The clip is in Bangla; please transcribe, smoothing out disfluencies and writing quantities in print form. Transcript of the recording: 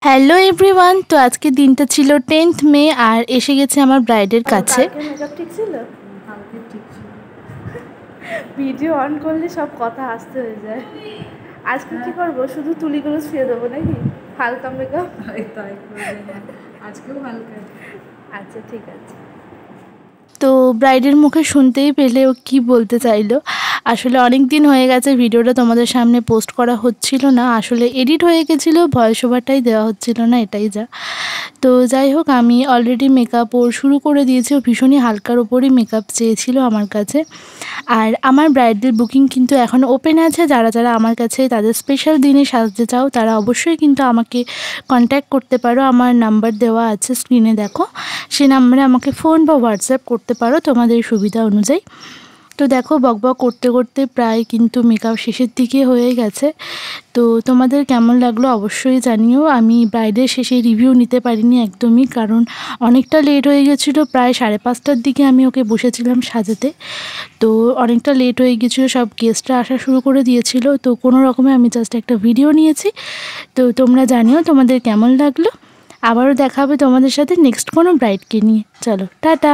হ্যালো এভরিওয়ান, তো আজকে দিনটা ছিল 10th মে আর এসে গেছে আমার ব্রাইডের কাছে। মেকআপ ঠিক ছিল, কালকে ঠিক ছিল। ভিডিও অন করলে সব কথা আসতে হয়ে যায়। আজকে কি করবো, শুধু তুলিগুলো শুয়ে দেবো নাকি? হালকা মেকআপ তাই আজকেও হালকা। আচ্ছা ঠিক আছে। তো ব্রাইডের মুখে শুনতেই পেলে ও কী বলতে চাইলো। আসলে অনেক দিন হয়ে গেছে ভিডিওটা তোমাদের সামনে পোস্ট করা হচ্ছিল না, আসলে এডিট হয়ে গেছিলো, ভয়েস ওভারটাই দেওয়া হচ্ছিল না, এটাই যা। তো যাই হোক, আমি অলরেডি মেকআপ ওর শুরু করে দিয়েছি। ও ভীষণই হালকার ওপরই মেকআপ চেয়েছিল আমার কাছে। আর আমার ব্রাইডাল বুকিং কিন্তু এখন ওপেন আছে। যারা যারা আমার কাছে তাদের স্পেশাল দিনে সাজতে চাও তারা অবশ্যই কিন্তু আমাকে কন্ট্যাক্ট করতে পারো। আমার নাম্বার দেওয়া আছে স্ক্রিনে, দেখো, সেই নাম্বারে আমাকে ফোন বা হোয়াটসঅ্যাপ করতে পারো তোমাদের সুবিধা অনুযায়ী। তো দেখো, বকবক করতে করতে প্রায় কিন্তু মেকআপ শেষের দিকে হয়ে গেছে। তো তোমাদের কেমন লাগলো অবশ্যই জানিও। আমি ব্রাইডের শেষে রিভিউ নিতে পারিনি একদমই, কারণ অনেকটা লেট হয়ে গেছিলো। প্রায় 5:30টার দিকে আমি ওকে বসেছিলাম সাজাতে। তো অনেকটা লেট হয়ে গেছিলো, সব গেস্টরা আসা শুরু করে দিয়েছিল। তো কোনো রকমে আমি জাস্ট একটা ভিডিও নিয়েছি। তো তোমরা জানিও তোমাদের কেমন লাগলো। আবারও দেখা হবে তোমাদের সাথে নেক্সট কোনো ব্রাইডকে নিয়ে। চলো টাটা।